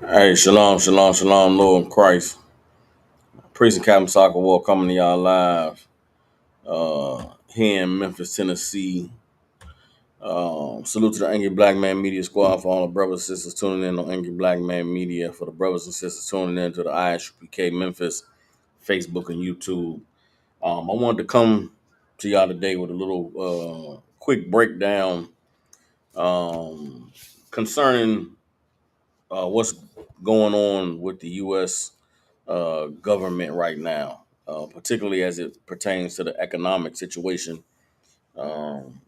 Hey, shalom, shalom, shalom, Lord in Christ. Priest and Captain Soccer War coming to y'all live here in Memphis, Tennessee. Salute to the Angry Black Man Media Squad for all the brothers and sisters tuning in on Angry Black Man Media, for the brothers and sisters tuning in to the ISUPK Memphis, Facebook, and YouTube. I wanted to come to y'all today with a little quick breakdown um, concerning what's going on with the U.S. Government right now, particularly as it pertains to the economic situation um,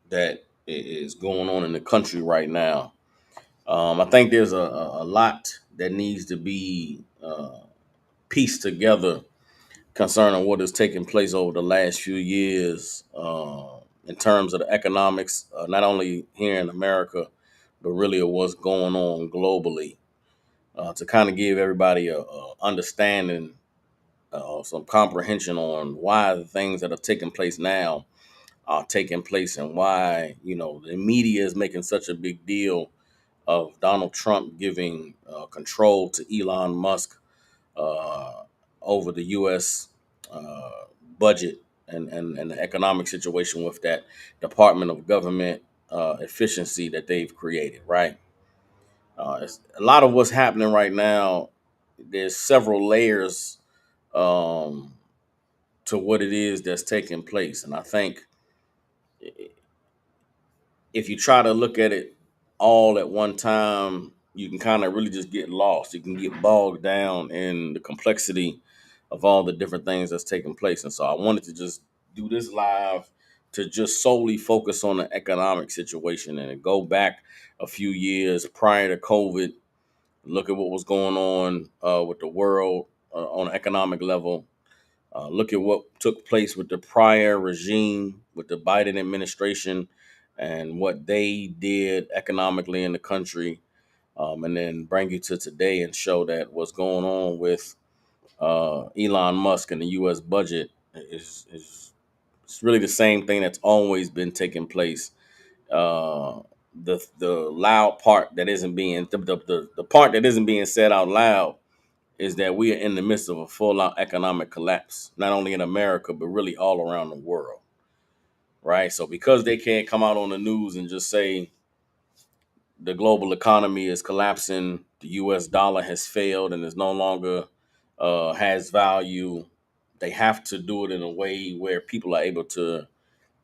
that is going on in the country right now. I think there's a lot that needs to be pieced together concerning what has taken place over the last few years in terms of the economics, not only here in America, but really of what's going on globally. To kind of give everybody a understanding, some comprehension on why the things that are taking place now are taking place, and why the media is making such a big deal of Donald Trump giving control to Elon Musk uh, over the U.S. Uh, budget and the economic situation with that Department of Government efficiency that they've created, right? A lot of what's happening right now. There's several layers um, to what it is that's taking place, and I think if you try to look at it all at one time, you can kind of really just get lost. You can get bogged down in the complexity of all the different things that's taking place. And so I wanted to just do this live to just solely focus on the economic situation and go back a few years prior to COVID. Look at what was going on with the world on an economic level. Look at what took place with the prior regime, with the Biden administration, and what they did economically in the country, and then bring you to today and show that what's going on with Elon Musk and the U.S. budget is it's really the same thing that's always been taking place. Uh, the loud part that isn't being the part that isn't being said out loud is that we are in the midst of a full out economic collapse, not only in America, but really all around the world, right? So, because they can't come out on the news and just say the global economy is collapsing, the US dollar has failed and is no longer has value, they have to do it in a way where people are able to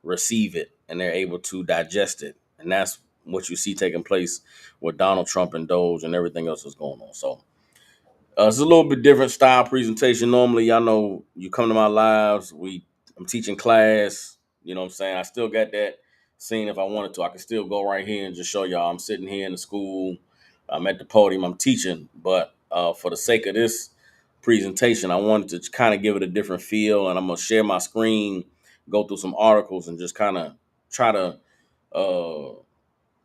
receive it and they're able to digest it. And that's what you see taking place with Donald Trump and DOGE and everything else that's going on. So, it's a little bit different style presentation. Normally, y'all know you come to my lives. I'm teaching class. You know what I'm saying? I still got that scene if I wanted to. I can still go right here and just show y'all I'm sitting here in the school. I'm at the podium. I'm teaching. But for the sake of this presentation, I wanted to kind of give it a different feel. And I'm going to share my screen, go through some articles, and just kind of try to uh,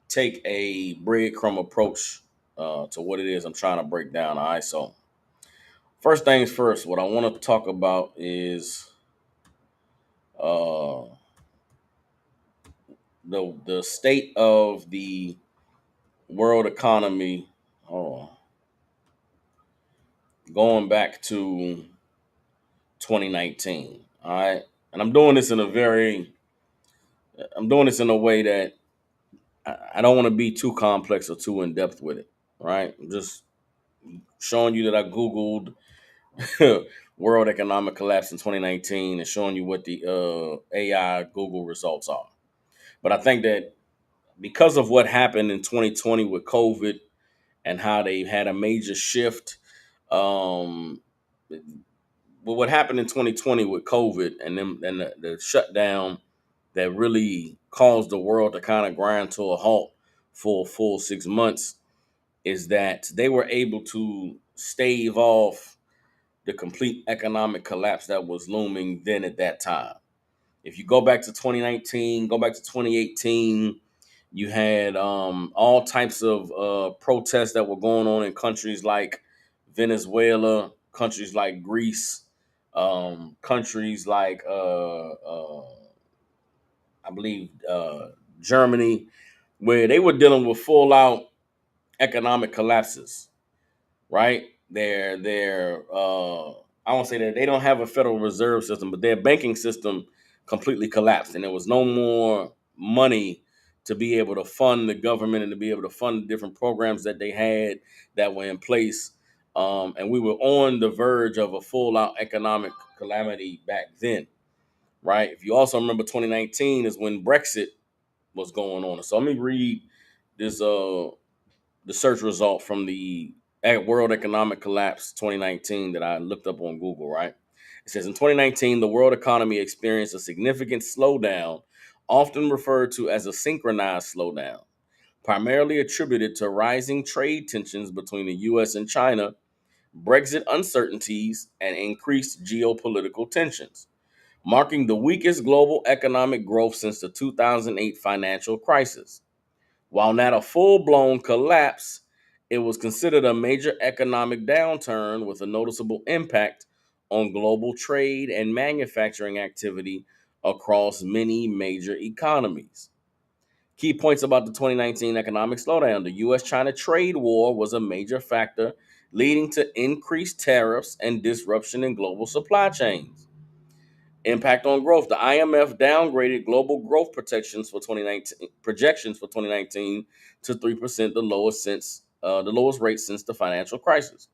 take a breadcrumb approach to what it is I'm trying to break down. All right. So, first things first, what I want to talk about is uh, the state of the world economy. Oh, going back to 2019. All right, and I'm doing this in a way that I don't want to be too complex or too in depth with it. Right, I'm just showing you that I googled world economic collapse in 2019 and showing you what the AI Google results are. But I think that because of what happened in 2020 with COVID and how they had a major shift, um, but what happened in 2020 with COVID and then and the shutdown that really caused the world to kind of grind to a halt for a full 6 months is that they were able to stave off the complete economic collapse that was looming then at that time. If you go back to 2019, go back to 2018, you had all types of protests that were going on in countries like Venezuela, countries like Greece, countries like I believe Germany, where they were dealing with full out economic collapses. right? They're I won't say that they don't have a Federal Reserve System, but their banking system completely collapsed, and there was no more money to be able to fund the government and to be able to fund the different programs that they had that were in place. And we were on the verge of a full out economic calamity back then, right? If you also remember, 2019 is when Brexit was going on. So let me read this the search result from the World Economic Collapse 2019 that I looked up on Google, right? It says in 2019, the world economy experienced a significant slowdown, often referred to as a synchronized slowdown, primarily attributed to rising trade tensions between the US and China, Brexit uncertainties, and increased geopolitical tensions, marking the weakest global economic growth since the 2008 financial crisis. While not a full blown collapse, it was considered a major economic downturn with a noticeable impact on global trade and manufacturing activity across many major economies. Key points about the 2019 economic slowdown: the US China trade war was a major factor, leading to increased tariffs and disruption in global supply chains. Impact on growth: the IMF downgraded global growth projections for 2019 to 3%, the lowest rate since the financial crisis.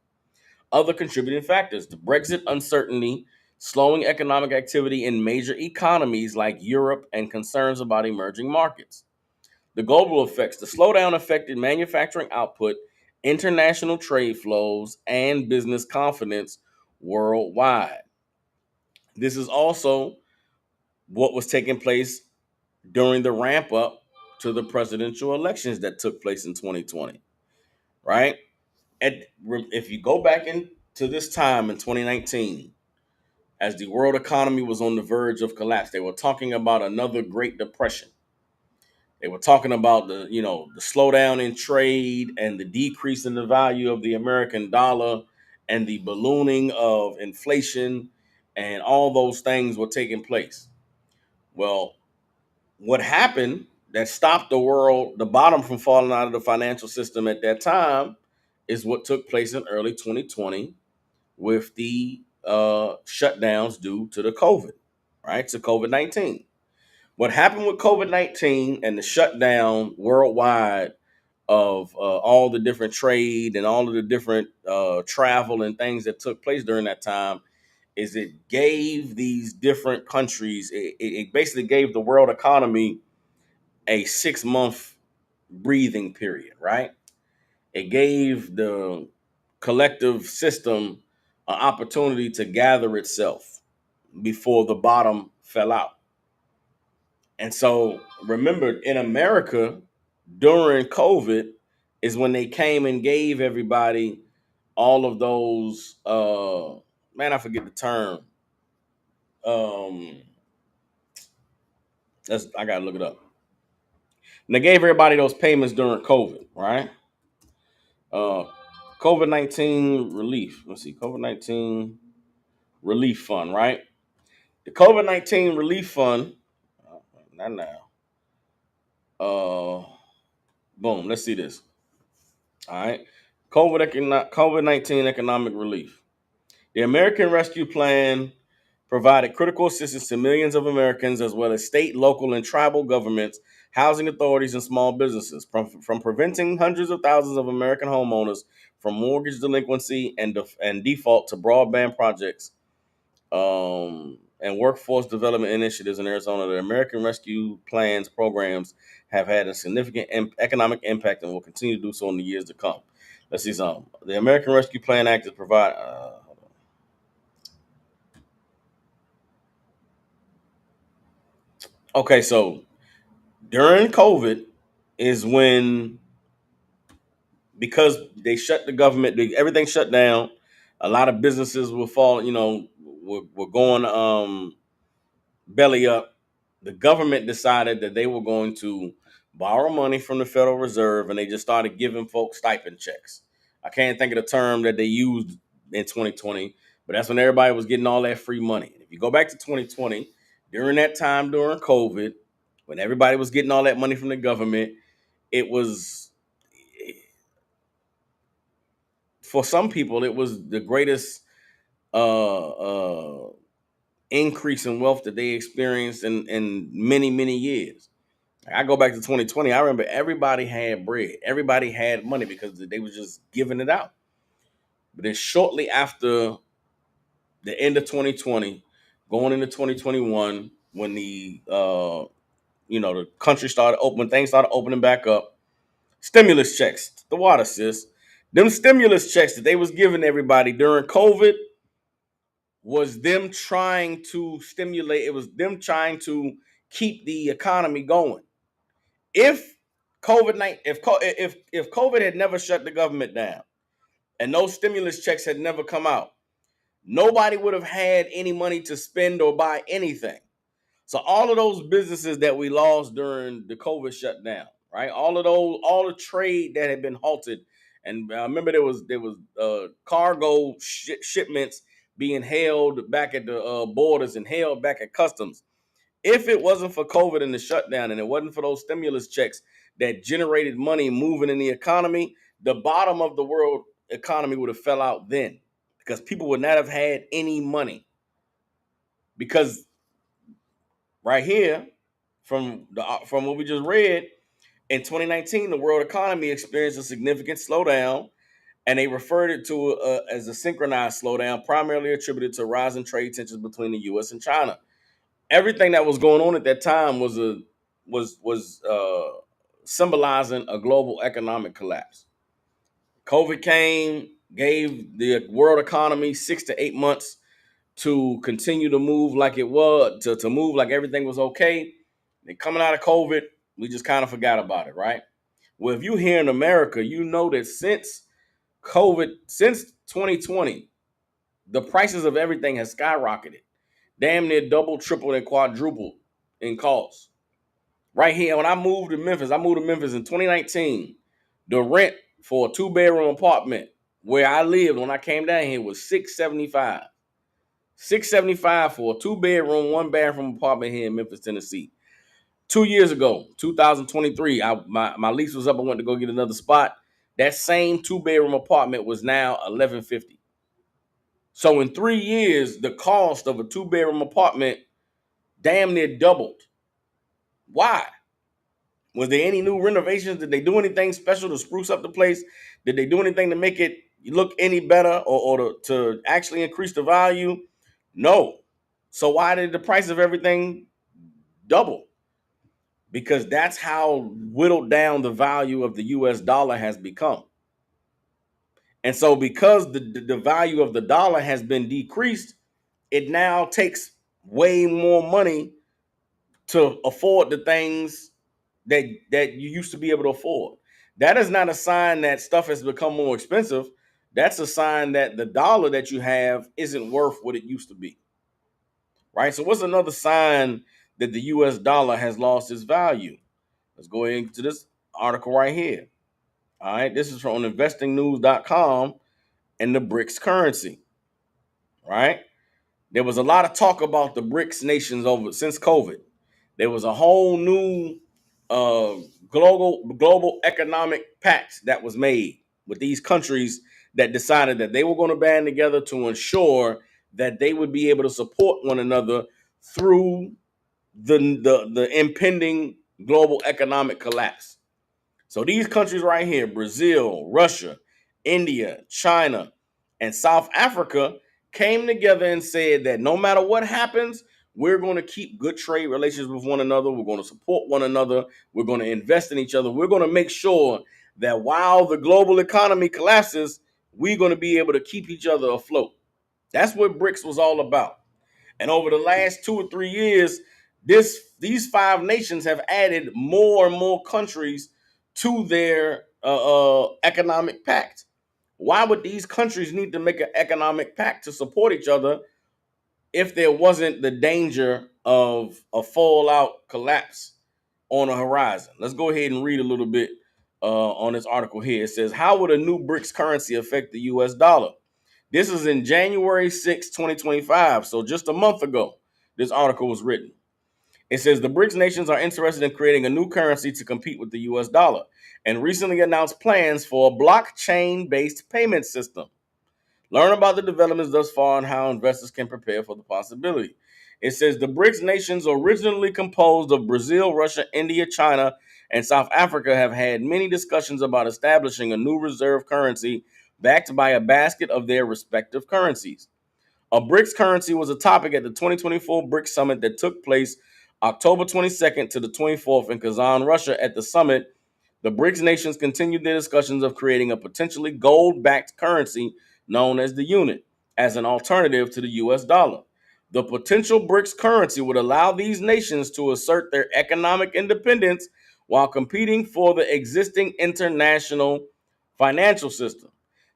Other contributing factors: the Brexit uncertainty, slowing economic activity in major economies like Europe, and concerns about emerging markets. The global effects: the slowdown affected manufacturing output, international trade flows, and business confidence worldwide. This is also what was taking place during the ramp up to the presidential elections that took place in 2020, right? If you go back into this time in 2019, as the world economy was on the verge of collapse, they were talking about another Great Depression. They were talking about the slowdown in trade and the decrease in the value of the American dollar and the ballooning of inflation, and all those things were taking place. Well, what happened that stopped the bottom from falling out of the financial system at that time is what took place in early 2020 with the shutdowns due to the COVID, right? To COVID-19. What happened with COVID-19 and the shutdown worldwide of all the different trade and all of the different travel and things that took place during that time is it gave these different countries, it basically gave the world economy a 6 month breathing period, right? It gave the collective system an opportunity to gather itself before the bottom fell out. And so remember, in America during COVID is when they came and gave everybody all of those man, I forget the term. Um I gotta look it up. And they gave everybody those payments during COVID, right? Uh, COVID-19 relief. Let's see, COVID-19 relief fund, right? The COVID-19 relief fund. Not now. Uh, boom. Let's see this. All right. COVID-19 economic relief. The American Rescue Plan provided critical assistance to millions of Americans, as well as state, local, and tribal governments, housing authorities, and small businesses, from preventing hundreds of thousands of American homeowners from mortgage delinquency and default to broadband projects and workforce development initiatives in Arizona. The American Rescue Plan's programs have had a significant economic impact and will continue to do so in the years to come. Let's see some. The American Rescue Plan Act is provide. Okay, so during COVID is when, because they shut the government, everything shut down. A lot of businesses were falling, were going belly up. The government decided that they were going to borrow money from the Federal Reserve, and they just started giving folks stipend checks. I can't think of the term that they used in 2020, but that's when everybody was getting all that free money. If you go back to 2020, during that time during COVID, when everybody was getting all that money from the government, it was for some people, it was the greatest uh, uh, increase in wealth that they experienced in many, many years. I go back to 2020. I remember everybody had bread. Everybody had money because they was just giving it out. But then shortly after the end of 2020, going into 2021, when the country started opening, things started opening back up, stimulus checks, the water sis, them stimulus checks that they was giving everybody during COVID was them trying to stimulate. It was them trying to keep the economy going. If if COVID had never shut the government down and those stimulus checks had never come out, nobody would have had any money to spend or buy anything. So all of those businesses that we lost during the COVID shutdown, right? All the trade that had been halted, and I remember there was cargo shipments being held back at the borders and held back at customs. If it wasn't for COVID and the shutdown, and it wasn't for those stimulus checks that generated money moving in the economy, the bottom of the world economy would have fell out then, because people would not have had any money. Because right here, from what we just read, in 2019, the world economy experienced a significant slowdown, and they referred it to as a synchronized slowdown, primarily attributed to rising trade tensions between the U.S. and China. Everything that was going on at that time was symbolizing a global economic collapse. COVID came, gave the world economy 6 to 8 months to continue to move like it was, to move like everything was okay. And coming out of COVID, we just kind of forgot about it, right? Well, if you here in America, you know that since COVID, since 2020, the prices of everything has skyrocketed, damn near double, tripled, and quadrupled in cost. Right here, when I moved to Memphis in 2019. The rent for a 2 bedroom apartment where I lived when I came down here was $675. $675 for a 2 bedroom, 1 bathroom apartment here in Memphis, Tennessee. 2 years ago, 2023, my lease was up. I went to go get another spot. That same 2 bedroom apartment was now $1,150. So in 3 years, the cost of a 2 bedroom apartment damn near doubled. Why? Was there any new renovations? Did they do anything special to spruce up the place? Did they do anything to make it look any better, or to actually increase the value? No. So why did the price of everything double? Because that's how whittled down the value of the US dollar has become. And so because the value of the dollar has been decreased, it now takes way more money to afford the things that you used to be able to afford. That is not a sign that stuff has become more expensive. That's a sign that the dollar that you have isn't worth what it used to be. Right? So what's another sign that the US dollar has lost its value? Let's go into this article right here. All right, this is from investingnews.com and the BRICS currency. Right? There was a lot of talk about the BRICS nations over since COVID. There was a whole new uh, global economic pact that was made with these countries that decided that they were going to band together to ensure that they would be able to support one another through the impending global economic collapse. So these countries right here, Brazil, Russia, India, China, and South Africa, came together and said that no matter what happens, we're going to keep good trade relations with one another. We're going to support one another. We're going to invest in each other. We're going to make sure that while the global economy collapses, we're going to be able to keep each other afloat. That's what BRICS was all about. And over the last 2 or 3 years, these 5 nations have added more and more countries to their economic pact. Why would these countries need to make an economic pact to support each other if there wasn't the danger of a fallout collapse on the horizon? Let's go ahead and read a little bit on this article here. It says, how would a new BRICS currency affect the US dollar? This is in January 6, 2025. So just a month ago, this article was written. It says the BRICS nations are interested in creating a new currency to compete with the US dollar and recently announced plans for a blockchain based payment system. Learn about the developments thus far and how investors can prepare for the possibility. It says the BRICS nations, originally composed of Brazil, Russia, India, China, and South Africa, have had many discussions about establishing a new reserve currency backed by a basket of their respective currencies. A BRICS currency was a topic at the 2024 BRICS summit that took place October 22nd to the 24th in Kazan, Russia. At the summit, the BRICS nations continued their discussions of creating a potentially gold-backed currency known as the unit as an alternative to the US dollar. The potential BRICS currency would allow these nations to assert their economic independence while competing for the existing international financial system.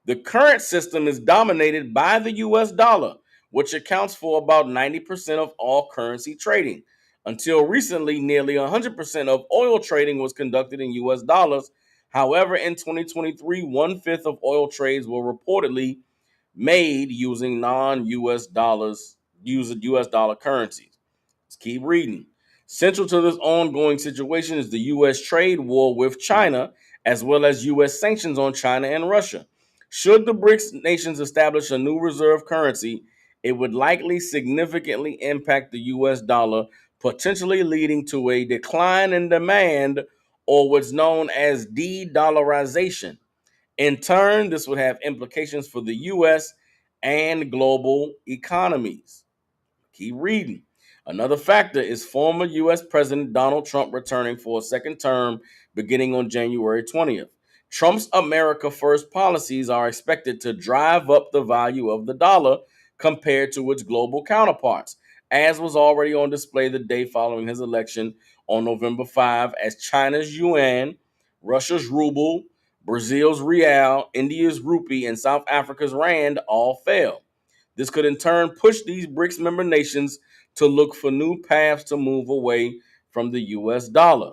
The current system is dominated by the US dollar, which accounts for about 90% of all currency trading. Until recently, nearly 100% of oil trading was conducted in US dollars. However, in 2023, one-fifth of oil trades were reportedly made using non-US dollars, using US dollar currencies. Let's keep reading. Central to this ongoing situation is the U.S. trade war with China, as well as U.S. sanctions on China and Russia. Should the BRICS nations establish a new reserve currency, it would likely significantly impact the U.S. dollar, potentially leading to a decline in demand or what's known as de-dollarization. In turn, this would have implications for the U.S. and global economies. Keep reading. Another factor is former U.S. President Donald Trump returning for a second term beginning on January 20th. Trump's America First policies are expected to drive up the value of the dollar compared to its global counterparts, as was already on display the day following his election on November 5, as China's yuan, Russia's ruble, Brazil's real, India's rupee, and South Africa's rand all fell. This could in turn push these BRICS member nations to look for new paths to move away from the US dollar.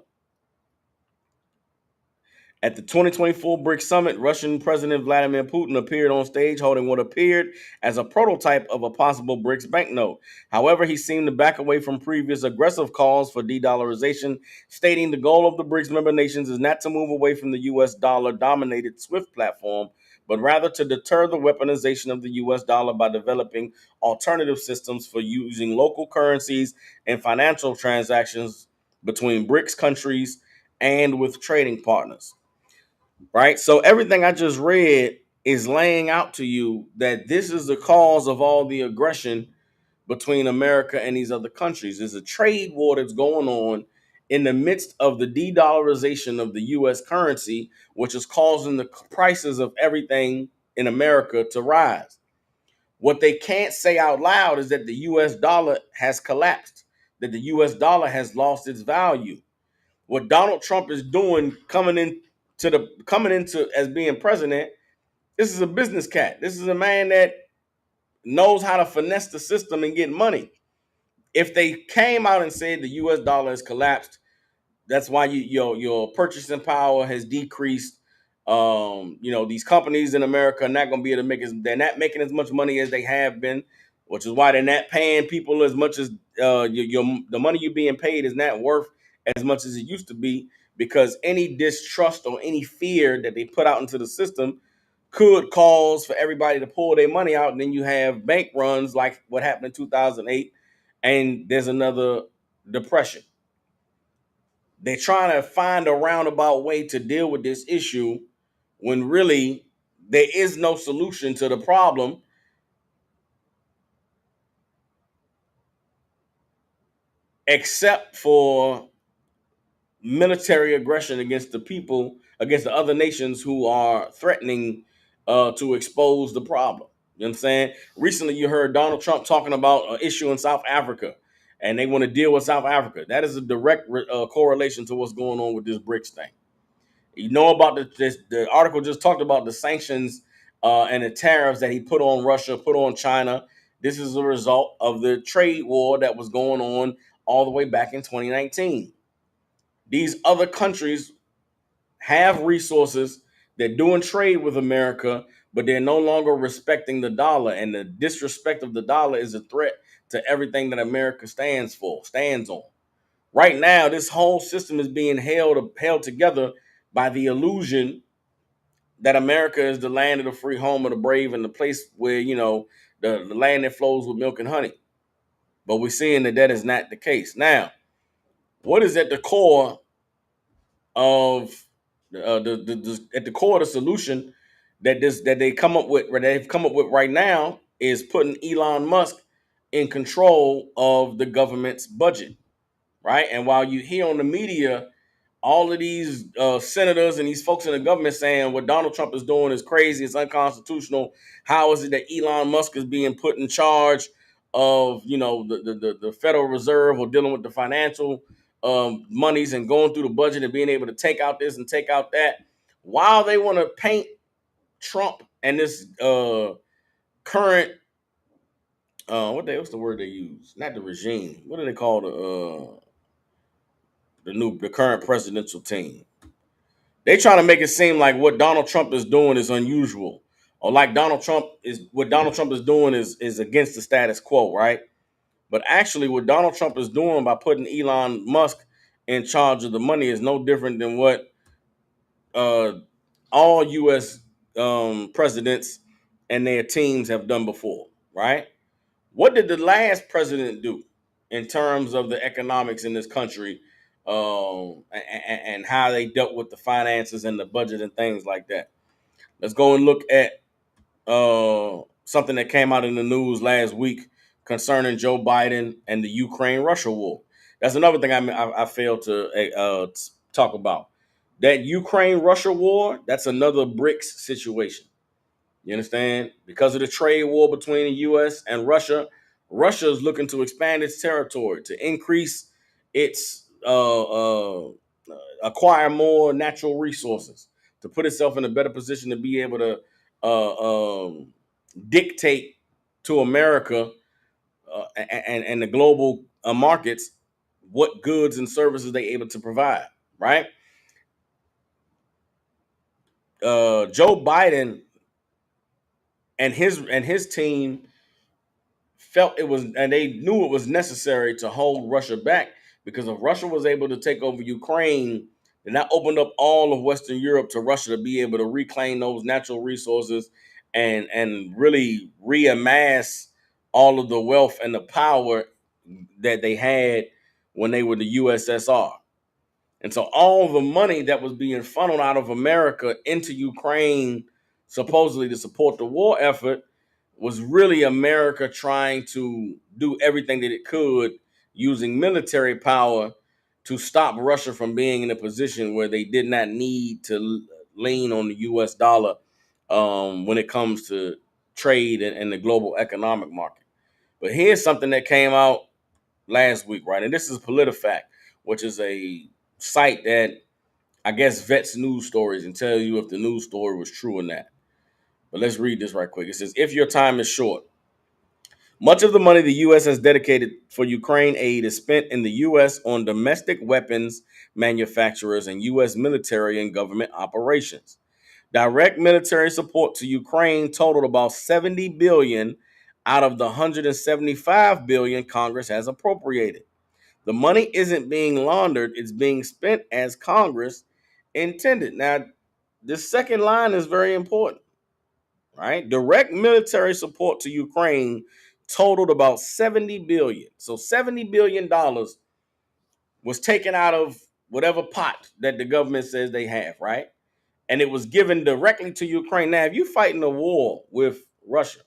At the 2024 BRICS summit, Russian President Vladimir Putin appeared on stage holding what appeared as a prototype of a possible BRICS banknote. However, he seemed to back away from previous aggressive calls for de-dollarization, stating the goal of the BRICS member nations is not to move away from the US dollar-dominated SWIFT platform, but rather to deter the weaponization of the US dollar by developing alternative systems for using local currencies and financial transactions between BRICS countries and with trading partners. Right? So everything I just read is laying out to you that this is the cause of all the aggression between America and these other countries. There's a trade war that's going on in the midst of the de-dollarization of the US currency, which is causing the prices of everything in America to rise. What they can't say out loud is that the US dollar has collapsed, that the US dollar has lost its value. What Donald Trump is doing coming into as being president, this is a business cat. This is a man that knows how to finesse the system and get money. If they came out and said the US dollar has collapsed, that's why your purchasing power has decreased. These companies in America are not going to be able to they're not making as much money as they have been, which is why they're not paying people as much as the money you're being paid is not worth as much as it used to be, because any distrust or any fear that they put out into the system could cause for everybody to pull their money out, and then you have bank runs like what happened in 2008, and there's another depression. They're trying to find a roundabout way to deal with this issue when really there is no solution to the problem except for military aggression against the people, against the other nations who are threatening to expose the problem. You know what I'm saying? Recently, you heard Donald Trump talking about an issue in South Africa, and they want to deal with South Africa. That is a direct correlation to what's going on with this BRICS thing. You know about the article just talked about the sanctions and the tariffs that he put on Russia, put on China. This is a result of the trade war that was going on all the way back in 2019. These other countries have resources. They're doing trade with America, but they're no longer respecting the dollar. And the disrespect of the dollar is a threat to everything that America stands on. Right now, this whole system is being held together by the illusion that America is the land of the free, home of the brave, and the place where, the land that flows with milk and honey. But we're seeing that is not the case. Now, what is at the core of at the core of the solution that they come up with, or they've come up with right now, is putting Elon Musk in control of the government's budget, right? And while you hear on the media all of these senators and these folks in the government saying what Donald Trump is doing is crazy, it's unconstitutional. How is it that Elon Musk is being put in charge of, the Federal Reserve, or dealing with the financial monies and going through the budget and being able to take out this and take out that? While they want to paint Trump and this current what's the word they use? Not the regime. What do they call the current presidential team? They trying to make it seem like what Donald Trump is doing is unusual, or like what Donald Trump is doing is against the status quo, right? But actually, what Donald Trump is doing by putting Elon Musk in charge of the money is no different than what uh, all U.S. Presidents and their teams have done before, right? What did the last president do in terms of the economics in this country, and how they dealt with the finances and the budget and things like that? Let's go and look at something that came out in the news last week concerning Joe Biden and the Ukraine-Russia war. That's another thing I failed to talk about. That Ukraine-Russia war, that's another BRICS situation. You understand? Because of the trade war between the U.S. and Russia, Russia is looking to expand its territory, to increase its acquire more natural resources, to put itself in a better position to be able to dictate to America and the global markets what goods and services they're able to provide. Right? Joe Biden and his team felt it was, and they knew it was necessary to hold Russia back, because if Russia was able to take over Ukraine, then that opened up all of Western Europe to Russia to be able to reclaim those natural resources and really reamass all of the wealth and the power that they had when they were the USSR. And so all the money that was being funneled out of America into Ukraine, supposedly to support the war effort, was really America trying to do everything that it could using military power to stop Russia from being in a position where they did not need to lean on the US dollar when it comes to trade and the global economic market. But here's something that came out last week, right? And this is PolitiFact, which is a site that I guess vets news stories and tells you if the news story was true or not. But let's read this right quick. It says, if your time is short, much of the money the U.S. has dedicated for Ukraine aid is spent in the U.S. on domestic weapons manufacturers and U.S. military and government operations. Direct military support to Ukraine totaled about $70 billion out of the $175 billion Congress has appropriated. The money isn't being laundered, it's being spent as Congress intended. Now, this second line is very important, right? Direct military support to Ukraine totaled about 70 billion. So 70 billion dollars was taken out of whatever pot that the government says they have, right? And it was given directly to Ukraine. Now, if you're fighting a war with Russia,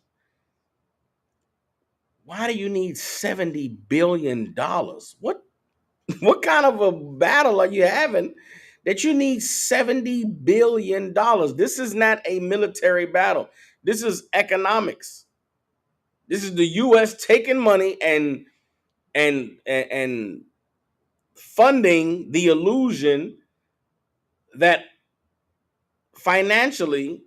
why do you need 70 billion dollars? What kind of a battle are you having that you need $70 billion? This is not a military battle. This is economics. This is the US taking money and funding the illusion that financially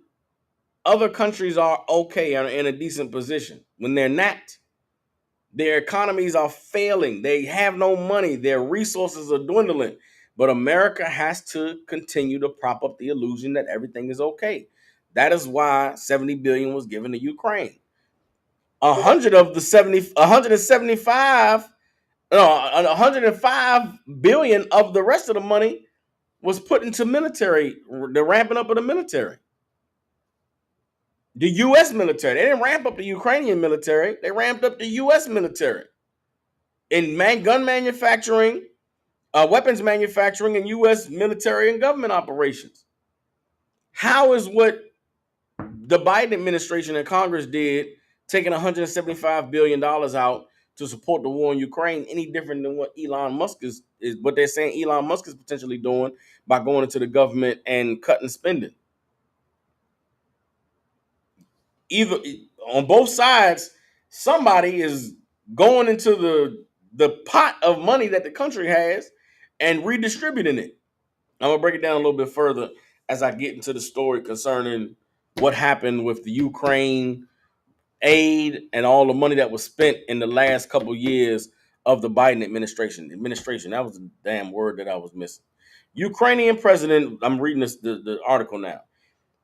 other countries are okay and are in a decent position when they're not. Their economies are failing. They have no money. Their resources are dwindling. But America has to continue to prop up the illusion that everything is okay. That is why 70 billion was given to Ukraine. 175 No, 105 billion of the rest of the money was put into military, the ramping up of the military. The U.S. military. They didn't ramp up the Ukrainian military. They ramped up the U.S. military in gun manufacturing, weapons manufacturing, and U.S. military and government operations. How is what the Biden administration and Congress did, taking $175 billion out to support the war in Ukraine, any different than what Elon Musk is what they're saying Elon Musk is potentially doing by going into the government and cutting spending? Either on both sides, somebody is going into the pot of money that the country has and redistributing it. I'm gonna break it down a little bit further as I get into the story concerning what happened with the Ukraine aid and all the money that was spent in the last couple years of the Biden administration. Administration, that was the damn word that I was missing. Ukrainian president, I'm reading the article now.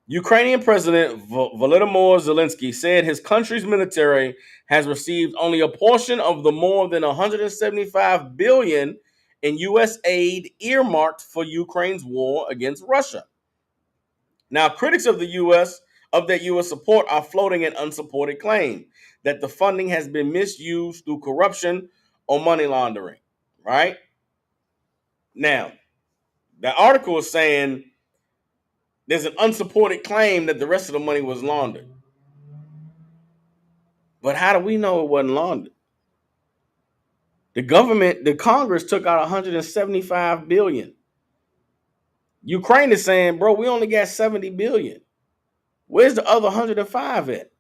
Ukrainian President Volodymyr Zelensky said his country's military has received only a portion of the more than 175 billion in U.S. aid earmarked for Ukraine's war against Russia. Now, critics of the U.S. of that U.S. support are floating an unsupported claim that the funding has been misused through corruption or money laundering. Right now, the article is saying there's an unsupported claim that the rest of the money was laundered. But how do we know it wasn't laundered? The government, the Congress took out 175 billion. Ukraine is saying, bro, we only got 70 billion. Where's the other 105 at?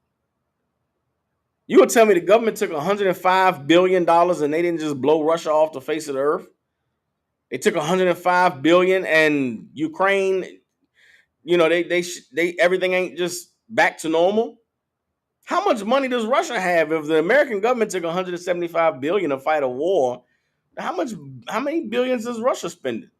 You would tell me the government took 105 billion dollars and they didn't just blow Russia off the face of the earth? They took 105 billion and Ukraine, they everything ain't just back to normal. How much money does Russia have? If the American government took 175 billion to fight a war, how many billions is Russia spending?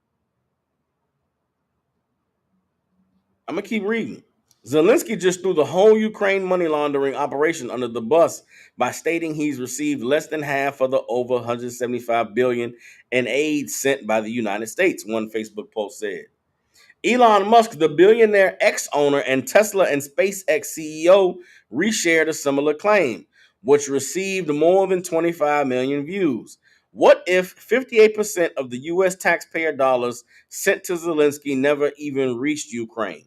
I'm gonna keep reading. Zelensky just threw the whole Ukraine money laundering operation under the bus by stating he's received less than half of the over 175 billion in aid sent by the United States, one Facebook post said. Elon Musk, the billionaire ex-owner and Tesla and SpaceX CEO, reshared a similar claim, which received more than 25 million views. What if 58% of the U.S. taxpayer dollars sent to Zelensky never even reached Ukraine?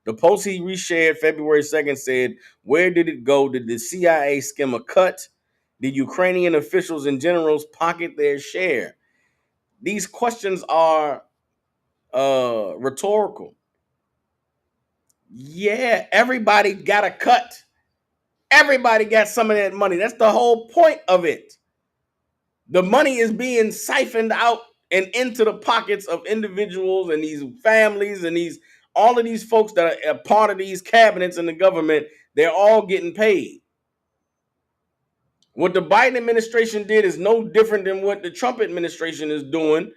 The post he reshared February 2nd said, where did it go? Did the CIA skim a cut? Did Ukrainian officials and generals pocket their share? These questions are rhetorical. Yeah, everybody got a cut. Everybody got some of that money. That's the whole point of it. The money is being siphoned out and into the pockets of individuals and these families and all of these folks that are part of these cabinets in the government. They're all getting paid. What the Biden administration did is no different than what the Trump administration is doing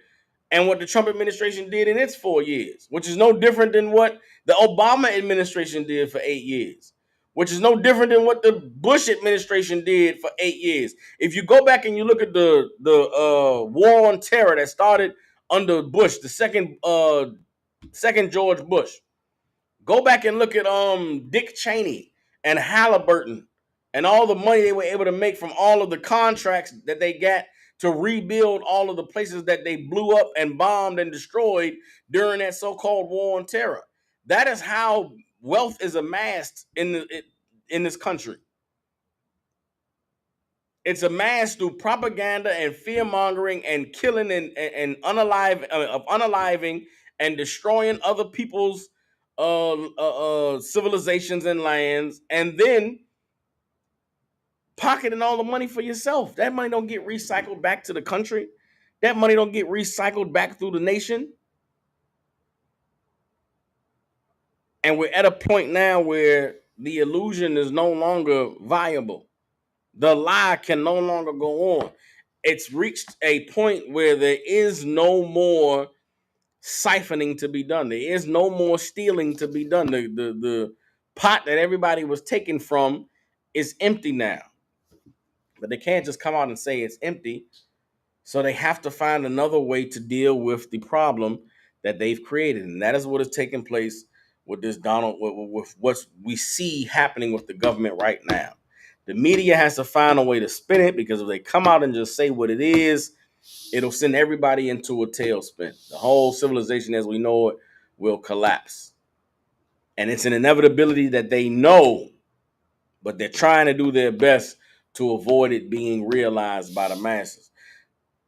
and what the Trump administration did in its 4 years, which is no different than what the Obama administration did for 8 years, which is no different than what the Bush administration did for 8 years. If you go back and you look at the war on terror that started under Bush, the second George Bush, go back and look at Dick Cheney and Halliburton and all the money they were able to make from all of the contracts that they got to rebuild all of the places that they blew up and bombed and destroyed during that so-called war on terror. That is how wealth is amassed in this country. It's amassed through propaganda and fear mongering and killing and unaliving and destroying other people's civilizations and lands, and then pocketing all the money for yourself. That money don't get recycled back to the country. That money don't get recycled back through the nation. And we're at a point now where the illusion is no longer viable. The lie can no longer go on. It's reached a point where there is no more siphoning to be done. There is no more stealing to be done. The pot that everybody was taken from is empty now. But they can't just come out and say it's empty. So they have to find another way to deal with the problem that they've created. And that is what is taking place with this with what we see happening with the government right now. The media has to find a way to spin it, because if they come out and just say what it is, it'll send everybody into a tailspin. The whole civilization as we know it will collapse. And it's an inevitability that they know, but they're trying to do their best to avoid it being realized by the masses.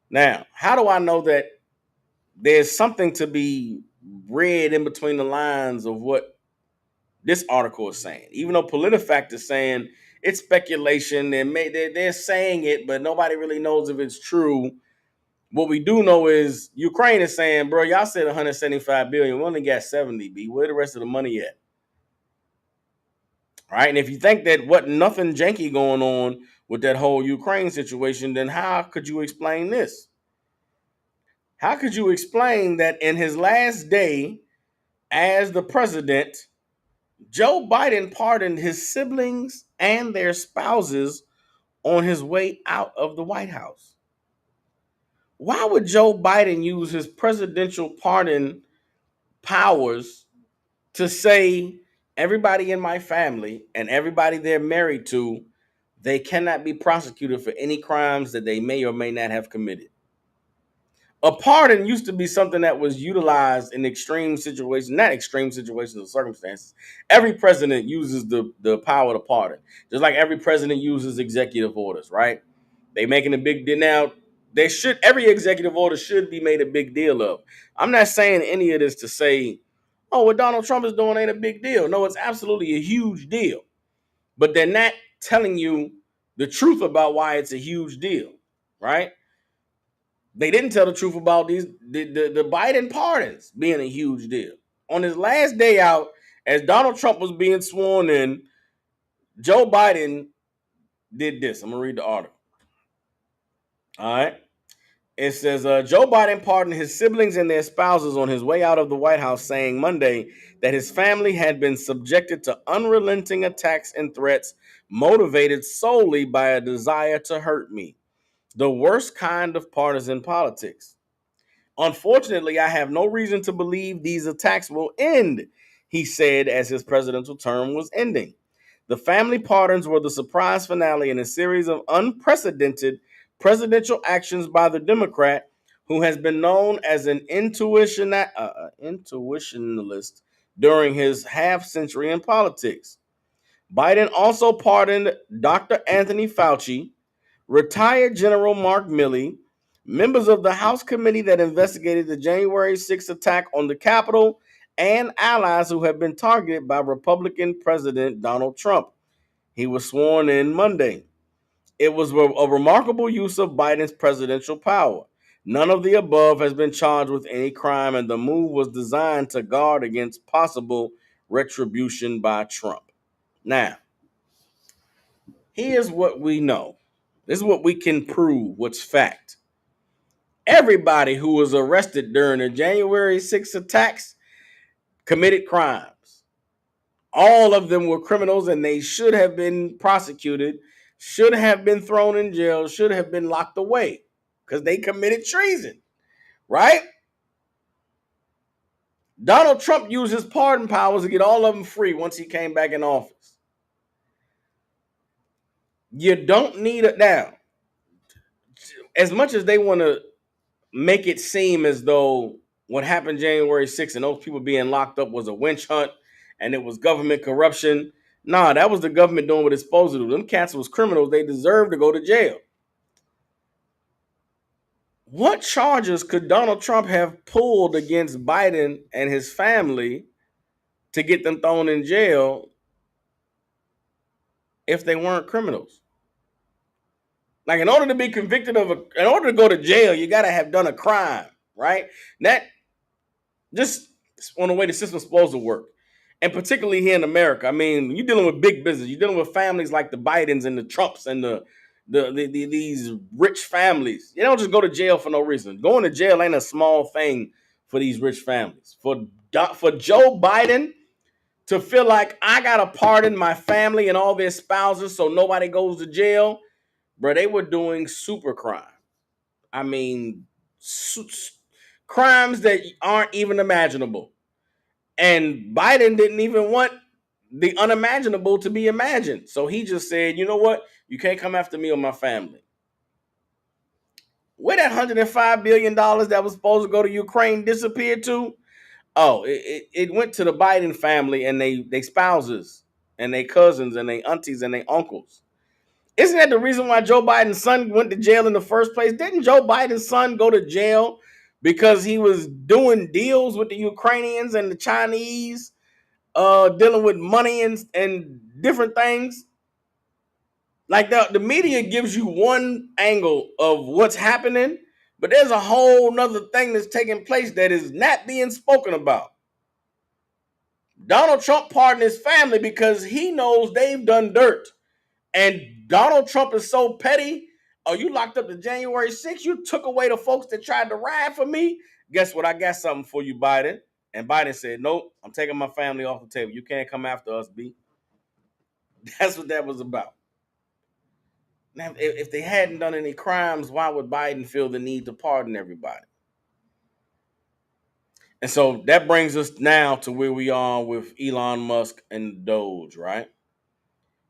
Now, how do I know that there's something to be read in between the lines of what this article is saying? Even though PolitiFact is saying it's speculation, they're saying it, but nobody really knows if it's true. What we do know is Ukraine is saying, bro, y'all said 175 billion. We only got 70, B. Where the rest of the money at? Right? And if you think that nothing janky going on with that whole Ukraine situation, then how could you explain this? How could you explain that in his last day as the president, Joe Biden pardoned his siblings and their spouses on his way out of the White House? Why would Joe Biden use his presidential pardon powers to say everybody in my family and everybody they're married to, they cannot be prosecuted for any crimes that they may or may not have committed? A pardon used to be something that was utilized in extreme situations, not extreme situations or circumstances. Every president uses the power to pardon, just like every president uses executive orders, right? They making a big deal now. Every executive order should be made a big deal of. I'm not saying any of this to say, oh, what Donald Trump is doing ain't a big deal. No, it's absolutely a huge deal. But they're not telling you the truth about why it's a huge deal, right? They didn't tell the truth about the Biden pardons being a huge deal. On his last day out, as Donald Trump was being sworn in, Joe Biden did this. I'm gonna read the article. All right. It says Joe Biden pardoned his siblings and their spouses on his way out of the White House, saying Monday that his family had been subjected to unrelenting attacks and threats motivated solely by a desire to hurt me, the worst kind of partisan politics. Unfortunately, I have no reason to believe these attacks will end, he said as his presidential term was ending. The family pardons were the surprise finale in a series of unprecedented presidential actions by the Democrat, who has been known as an intuitionalist during his half century in politics. Biden also pardoned Dr. Anthony Fauci, retired General Mark Milley, members of the House committee that investigated the January 6th attack on the Capitol, and allies who have been targeted by Republican President Donald Trump. He was sworn in Monday. It was a remarkable use of Biden's presidential power. None of the above has been charged with any crime, and the move was designed to guard against possible retribution by Trump. Now, here's what we know. This is what we can prove, what's fact. Everybody who was arrested during the January 6th attacks committed crimes. All of them were criminals, and they should have been prosecuted, should have been thrown in jail, should have been locked away because they committed treason, right? Donald Trump used his pardon powers to get all of them free once he came back in office. You don't need it now. As much as they want to make it seem as though what happened January 6th and those people being locked up was a witch hunt and it was government corruption. Nah, that was the government doing what it's supposed to do. Them cats was criminals. They deserve to go to jail. What charges could Donald Trump have pulled against Biden and his family to get them thrown in jail if they weren't criminals? Like, in order to be convicted in order to go to jail, you got to have done a crime, right? That just on the way the system's supposed to work. And particularly here in America. I mean, you're dealing with big business. You're dealing with families like the Bidens and the Trumps and these rich families. You don't just go to jail for no reason. Going to jail ain't a small thing for these rich families. For Joe Biden to feel like I got to pardon my family and all their spouses so nobody goes to jail, bro, they were doing super crime. I mean, crimes that aren't even imaginable. And Biden didn't even want the unimaginable to be imagined. So he just said, you know what? You can't come after me or my family. Where that $105 billion that was supposed to go to Ukraine disappeared to? Oh, it went to the Biden family and they spouses and they cousins and they aunties and they uncles. Isn't that the reason why Joe Biden's son went to jail in the first place? Didn't Joe Biden's son go to jail because he was doing deals with the Ukrainians and the Chinese, dealing with money and different things? Like the media gives you one angle of what's happening, but there's a whole nother thing that's taking place that is not being spoken about. Donald Trump pardoned his family because he knows they've done dirt. And Donald Trump is so petty. Oh, you locked up the January 6th. You took away the folks that tried to ride for me. Guess what? I got something for you, Biden. And Biden said, nope, I'm taking my family off the table. You can't come after us, B. That's what that was about. Now, if they hadn't done any crimes, why would Biden feel the need to pardon everybody? And so that brings us now to where we are with Elon Musk and Doge, right?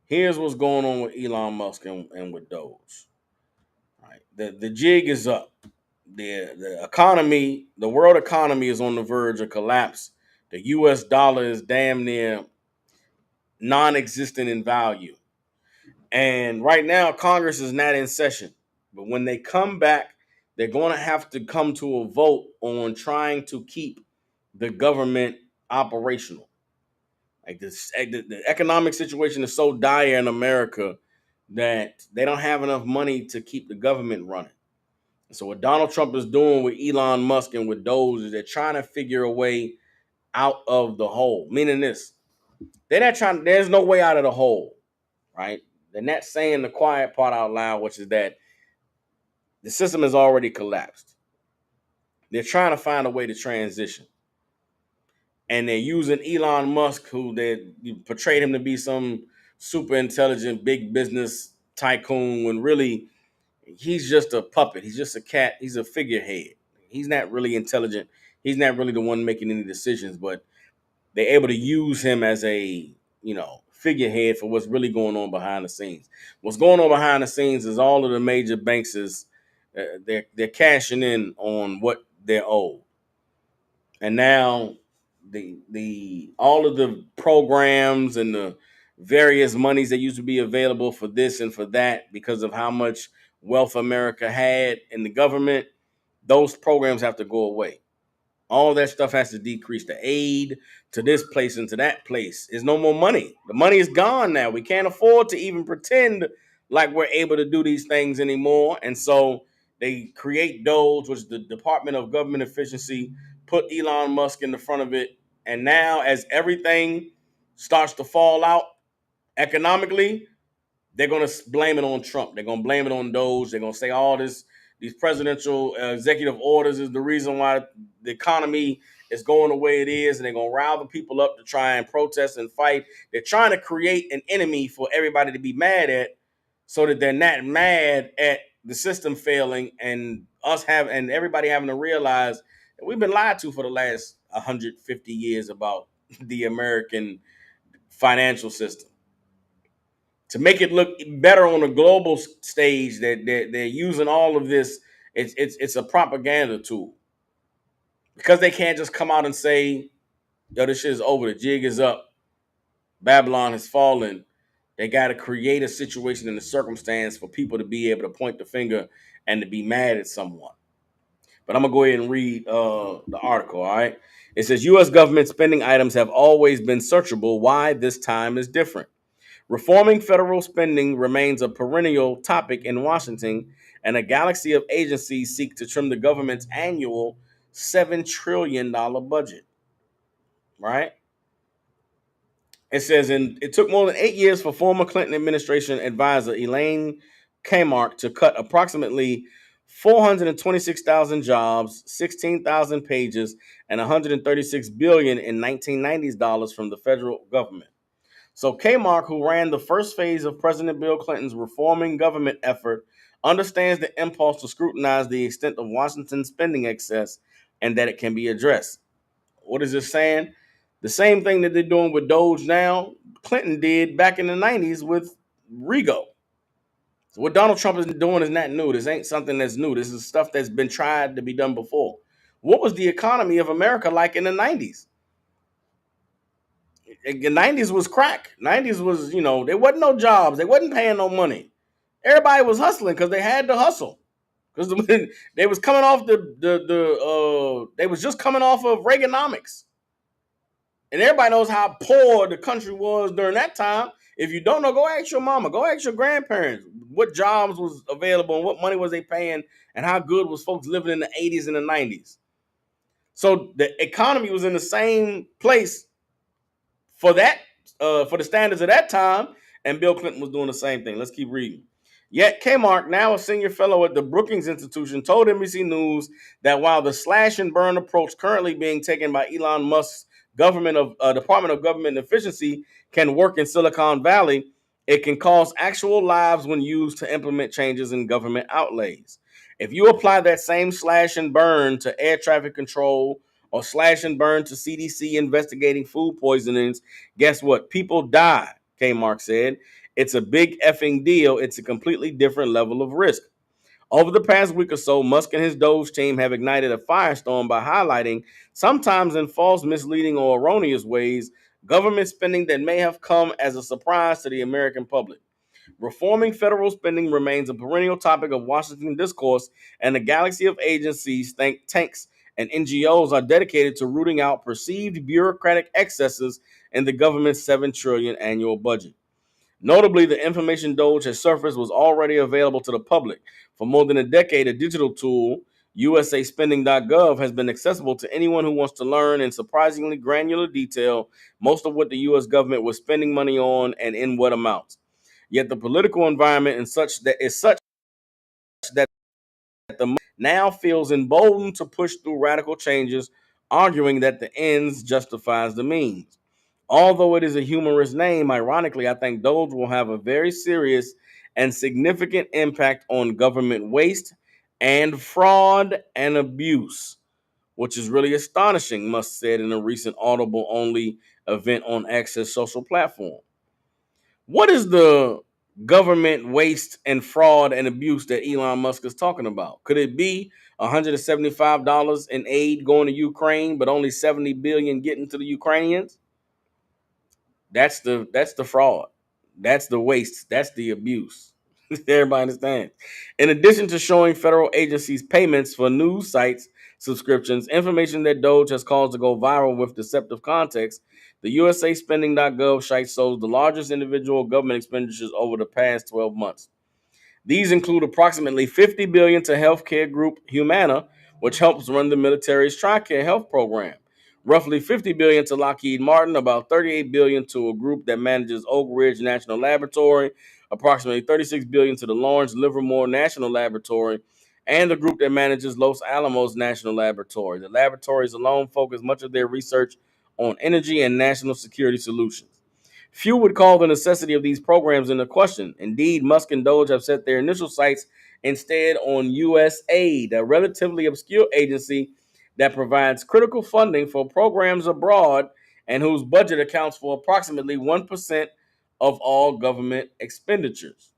Here's what's going on with Elon Musk and with Doge. Right? The jig is up. The economy, the world economy is on the verge of collapse. The US dollar is damn near non-existent in value. And right now, Congress is not in session. But when they come back, they're going to have to come to a vote on trying to keep the government operational. Like this, the economic situation is so dire in America that they don't have enough money to keep the government running. So what Donald Trump is doing with Elon Musk and with Doge is they're trying to figure a way out of the hole. Meaning this, they're not trying. There's no way out of the hole, right? They're not saying the quiet part out loud, which is that the system has already collapsed. They're trying to find a way to transition, and they're using Elon Musk, who they portrayed him to be some super intelligent big business tycoon, when really he's just a puppet. He's just a cat. He's a figurehead. He's not really intelligent. He's not really the one making any decisions, but they're able to use him as a, figurehead for what's really going on behind the scenes. What's going on behind the scenes is all of the major banks is they're cashing in on what they're owed, and now the all of the programs and the various monies that used to be available for this and for that because of how much wealth America had in the government, those programs have to go away. All that stuff has to decrease. The aid to this place and to that place is no more money. The money is gone now. We can't afford to even pretend like we're able to do these things anymore. And so they create DOGE, which is the Department of Government Efficiency, put Elon Musk in the front of it. And now, as everything starts to fall out economically, they're going to blame it on Trump. They're going to blame it on DOGE. They're going to say all these presidential executive orders is the reason why the economy is going the way it is, and they're going to rile the people up to try and protest and fight. They're trying to create an enemy for everybody to be mad at, so that they're not mad at the system failing and and everybody having to realize that we've been lied to for the last 150 years about the American financial system. To make it look better on a global stage, that they're using all of this. It's a propaganda tool, because they can't just come out and say, yo, this shit is over, the jig is up, Babylon has fallen. They got to create a situation and a circumstance for people to be able to point the finger and to be mad at someone. But I'm gonna go ahead and read the article. All right, it says U.S. government spending items have always been searchable. Why this time is different? Reforming federal spending remains a perennial topic in Washington, and a galaxy of agencies seek to trim the government's annual $7 trillion budget. Right? It says it took more than 8 years for former Clinton administration advisor Elaine Kamarck to cut approximately 426,000 jobs, 16,000 pages, and 136 billion in 1990s dollars from the federal government. So Kmark, who ran the first phase of President Bill Clinton's reforming government effort understands the impulse to scrutinize the extent of Washington's spending excess and that it can be addressed. What is this saying? The same thing that they're doing with DOGE now, Clinton did back in the 90s with Rego. So what Donald Trump is doing is not new. This ain't something that's new. This is stuff that's been tried to be done before. What was the economy of America like in the 90s? The 90s was crack. 90s was, there wasn't no jobs. They wasn't paying no money. Everybody was hustling because they had to hustle. Because they was coming off they was just coming off of Reaganomics. And everybody knows how poor the country was during that time. If you don't know, go ask your mama, go ask your grandparents what jobs was available and what money was they paying and how good was folks living in the 80s and the 90s. So the economy was in the same place for that, for the standards of that time, and Bill Clinton was doing the same thing. Let's keep reading. Yet Kmark, now a senior fellow at the Brookings Institution, told NBC News that while the slash and burn approach currently being taken by Elon Musk's Department of Government Efficiency can work in Silicon Valley, it can cost actual lives when used to implement changes in government outlays. If you apply that same slash and burn to air traffic control or slash and burn to CDC investigating food poisonings, guess what? People die, Kmark said. It's a big effing deal. It's a completely different level of risk. Over the past week or so, Musk and his DOGE team have ignited a firestorm by highlighting, sometimes in false, misleading, or erroneous ways, government spending that may have come as a surprise to the American public. Reforming federal spending remains a perennial topic of Washington discourse, and the galaxy of agencies, think tanks, and NGOs are dedicated to rooting out perceived bureaucratic excesses in the government's $7 trillion annual budget. Notably, the information DOGE has surfaced was already available to the public. For more than a decade, a digital tool, USAspending.gov, has been accessible to anyone who wants to learn in surprisingly granular detail most of what the U.S. government was spending money on and in what amounts. Yet the political environment is such that the now feels emboldened to push through radical changes, arguing that the ends justifies the means. Although it is a humorous name, ironically, I think DOGE will have a very serious and significant impact on government waste and fraud and abuse, which is really astonishing, Musk said in a recent Audible only event on Access social platform. What is the government waste and fraud and abuse that Elon Musk is talking about? Could it be $175 in aid going to Ukraine, but only $70 billion getting to the Ukrainians? That's the fraud. That's the waste. That's the abuse. Everybody understands. In addition to showing federal agencies payments for news sites subscriptions, information that DOGE has caused to go viral with deceptive context, the USAspending.gov site shows the largest individual government expenditures over the past 12 months. These include approximately $50 billion to healthcare group Humana, which helps run the military's TRICARE health program. Roughly $50 billion to Lockheed Martin, about $38 billion to a group that manages Oak Ridge National Laboratory, approximately $36 billion to the Lawrence Livermore National Laboratory, and the group that manages Los Alamos National Laboratory. The laboratories alone focus much of their research on energy and national security solutions. Few would call the necessity of these programs into question. Indeed, Musk and DOGE have set their initial sights instead on USAID, a relatively obscure agency that provides critical funding for programs abroad and whose budget accounts for approximately 1% of all government expenditures.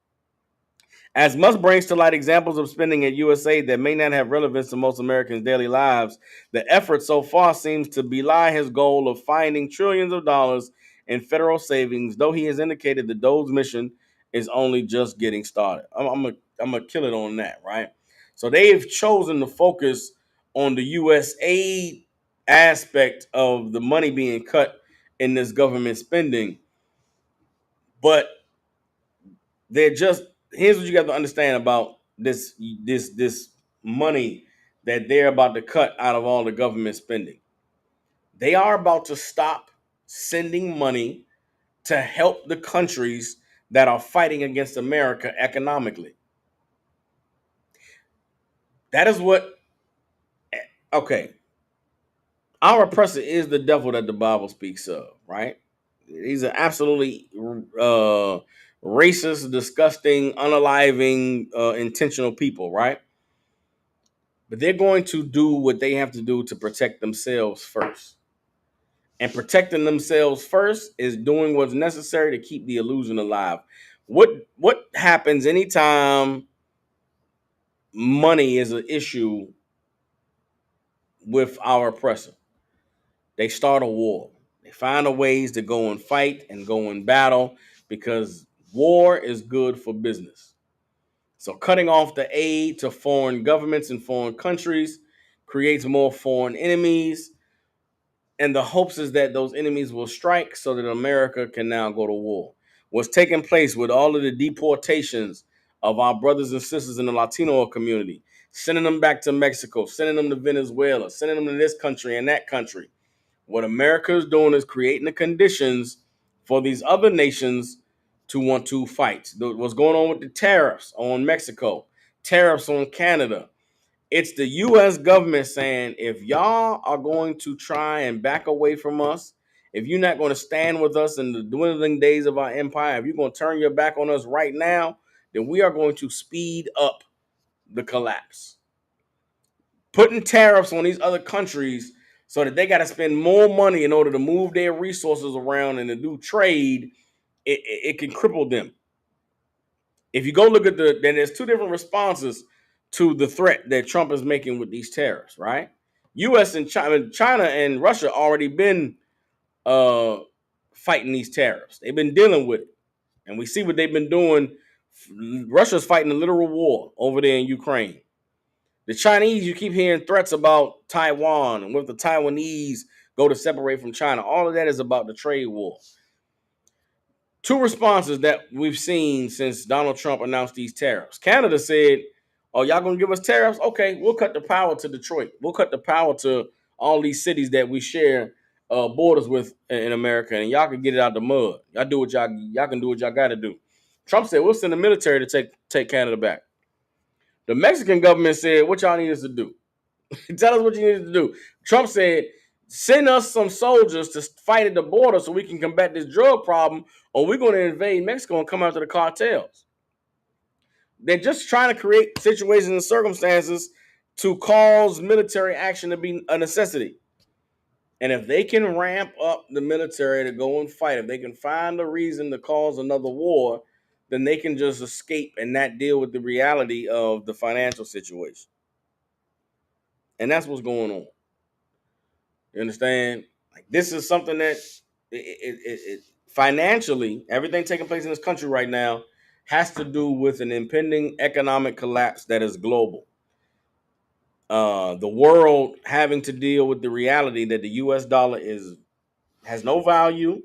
As Musk brings to light examples of spending at USAID that may not have relevance to most Americans' daily lives, the effort so far seems to belie his goal of finding trillions of dollars in federal savings, though he has indicated the DOGE mission is only just getting started. I'm gonna kill it on that, right? So they've chosen to focus on the USAID aspect of the money being cut in this government spending, but they're just here's what you got to understand about this money that they're about to cut out of all the government spending. They are about to stop sending money to help the countries that are fighting against America economically. That is what okay. Our oppressor is the devil that the Bible speaks of, right? He's an absolutely racist, disgusting, unaliving, intentional people, right? But they're going to do what they have to do to protect themselves first. And protecting themselves first is doing what's necessary to keep the illusion alive. What happens anytime money is an issue with our oppressor? They start a war. They find a ways to go and fight and go and battle because war is good for business. So cutting off the aid to foreign governments and foreign countries creates more foreign enemies. And the hopes is that those enemies will strike so that America can now go to war. What's taking place with all of the deportations of our brothers and sisters in the Latino community, sending them back to Mexico, sending them to Venezuela, sending them to this country and that country. What America is doing is creating the conditions for these other nations to want to fight. What's going on with the tariffs on Mexico, tariffs on Canada? It's the U.S. government saying, if y'all are going to try and back away from us, if you're not going to stand with us in the dwindling days of our empire, if you're going to turn your back on us right now, then we are going to speed up the collapse. Putting tariffs on these other countries so that they got to spend more money in order to move their resources around and to do trade, it can cripple them. If you go look at then there's two different responses to the threat that Trump is making with these tariffs, right? U.S. and China and Russia already been uh, fighting these tariffs. They've been dealing with it, and we see what they've been doing. Russia's fighting a literal war over there in Ukraine. The Chinese, you keep hearing threats about Taiwan and what if the Taiwanese go to separate from China. All of that is about the trade war. Two responses that we've seen since Donald Trump announced these tariffs. Canada said, "Oh, y'all gonna give us tariffs? Okay, we'll cut the power to Detroit. We'll cut the power to all these cities that we share borders with in America, and y'all can get it out the mud. Y'all do what y'all can do what y'all got to do." Trump said, "We'll send the military to take Canada back." The Mexican government said, "What y'all need us to do? Tell us what you need to do." Trump said, "Send us some soldiers to fight at the border so we can combat this drug problem, or we're going to invade Mexico and come after the cartels." They're just trying to create situations and circumstances to cause military action to be a necessity. And if they can ramp up the military to go and fight, if they can find a reason to cause another war, then they can just escape and not deal with the reality of the financial situation. And that's what's going on. You understand? Like this is something that financially, everything taking place in this country right now has to do with an impending economic collapse that is global. The world having to deal with the reality that the U.S. dollar has no value,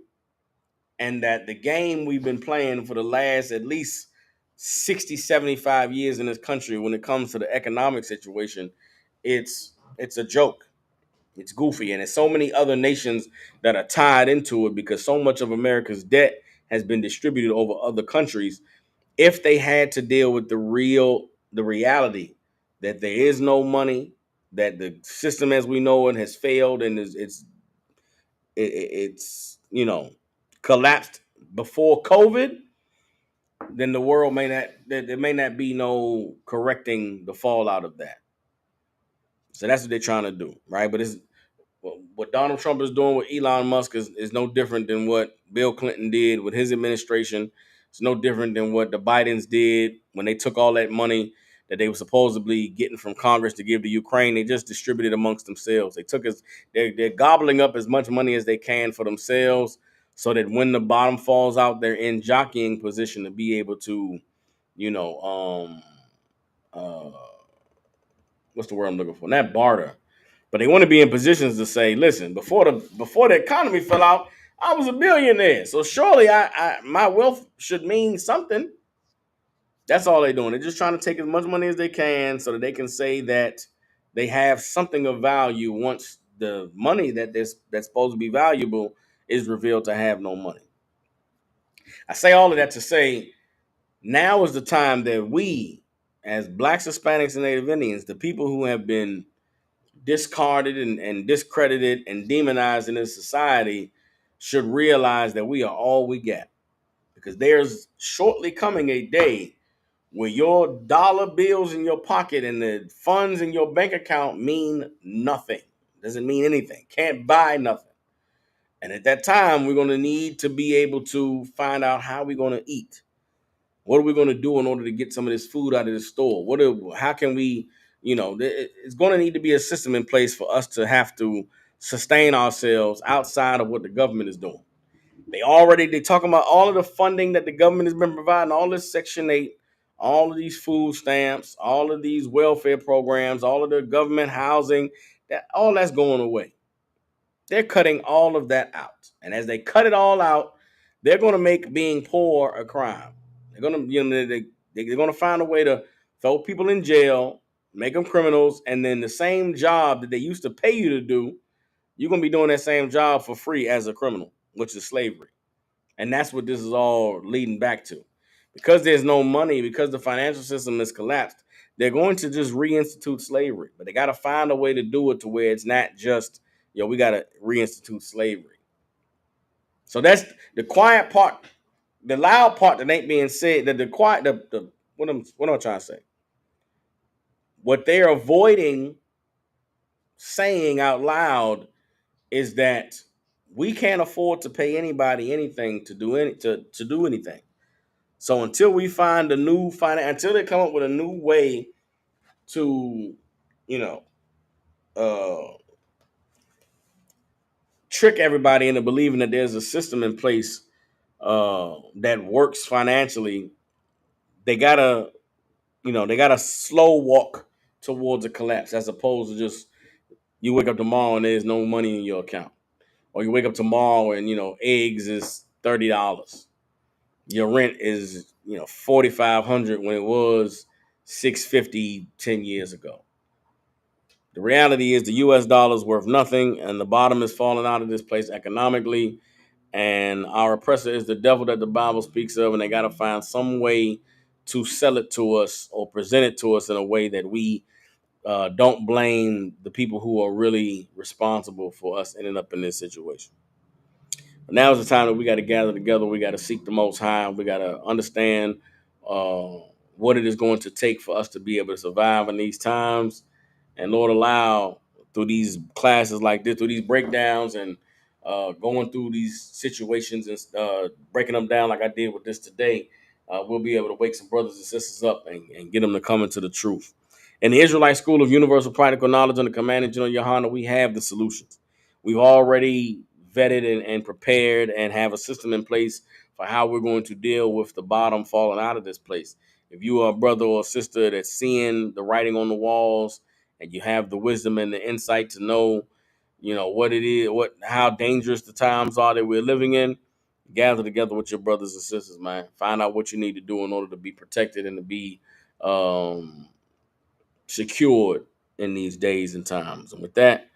and that the game we've been playing for the last at least 60, 75 years in this country when it comes to the economic situation, it's a joke. It's goofy, and there's so many other nations that are tied into it because so much of America's debt has been distributed over other countries. If they had to deal with the reality that there is no money, that the system as we know it has failed and it's collapsed before COVID, then the world may not there may not be no correcting the fallout of that. So that's what they're trying to do, right? But it's what Donald Trump is doing with Elon Musk is no different than what Bill Clinton did with his administration. It's no different than what the Bidens did when they took all that money that they were supposedly getting from Congress to give to Ukraine. They just distributed amongst themselves. They're gobbling up as much money as they can for themselves, so that when the bottom falls out, they're in jockeying position to be able to, you know, uh, what's the word I'm looking for? Not barter, but they want to be in positions to say, listen, before the economy fell out, I was a billionaire. So surely I my wealth should mean something. That's all they're doing. They're just trying to take as much money as they can so that they can say that they have something of value once the money that's supposed to be valuable is revealed to have no money. I say all of that to say now is the time that we, as blacks, Hispanics, and Native Indians, the people who have been discarded and discredited and demonized in this society, should realize that we are all we got. because there's shortly coming a day where your dollar bills in your pocket and the funds in your bank account mean nothing. Doesn't mean anything. Can't buy nothing. And at that time, we're going to need to be able to find out how we're going to eat. What are we going to do in order to get some of this food out of the store? How can we, it's going to need to be a system in place for us to have to sustain ourselves outside of what the government is doing. They talking about all of the funding that the government has been providing, all this Section 8, all of these food stamps, all of these welfare programs, all of the government housing, that all that's going away. They're cutting all of that out. And as they cut it all out, they're going to make being poor a crime. They're going to, they're going to find a way to throw people in jail, make them criminals, and then the same job that they used to pay you to do, you're going to be doing that same job for free as a criminal, which is slavery. And that's what this is all leading back to. Because there's no money, because the financial system has collapsed, they're going to just reinstitute slavery. But they got to find a way to do it to where it's not just, we got to reinstitute slavery. So that's the quiet part, the loud part that ain't being said, that the quiet, what am I trying to say? What they're avoiding saying out loud is that we can't afford to pay anybody anything to do anything. So until we find until they come up with a new way to, you know, uh, trick everybody into believing that there's a system in place that works financially, they gotta, they gotta slow walk towards a collapse, as opposed to just you wake up tomorrow and there's no money in your account, or you wake up tomorrow and eggs is $30. Your rent is $4,500 when it was $650 10 years ago. The reality is the U.S. dollar is worth nothing, and the bottom is falling out of this place economically. And our oppressor is the devil that the Bible speaks of, and they got to find some way to sell it to us or present it to us in a way that we don't blame the people who are really responsible for us ending up in this situation. But now is the time that we got to gather together. We got to seek the Most High. We got to understand uh, what it is going to take for us to be able to survive in these times. And Lord, allow through these classes like this, through these breakdowns, and going through these situations and breaking them down like I did with this today, we'll be able to wake some brothers and sisters up and get them to come into the truth. In the Israelite School of Universal Practical Knowledge under Commanding General Yohana, we have the solutions. We've already vetted and prepared and have a system in place for how we're going to deal with the bottom falling out of this place. If you are a brother or a sister that's seeing the writing on the walls, and you have the wisdom and the insight to know, what it is, how dangerous the times are that we're living in, gather together with your brothers and sisters, man. Find out what you need to do in order to be protected and to be secured in these days and times. And with that,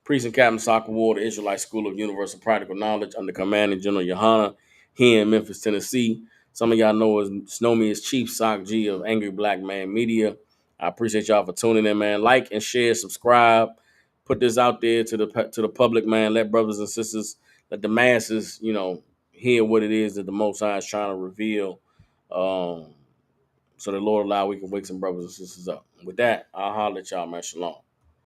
Priest and Captain Soccer War, the Israelite School of Universal Practical Knowledge under Commanding General Yohana here in Memphis, Tennessee. Some of y'all know me as Chief Sock G of Angry Black Man Media. I appreciate y'all for tuning in, man. Like and share, subscribe, put this out there to the public, man. Let brothers and sisters, let the masses, hear what it is that the Most High is trying to reveal. So the Lord allow we can wake some brothers and sisters up. With that, I'll holler at y'all, man. Shalom.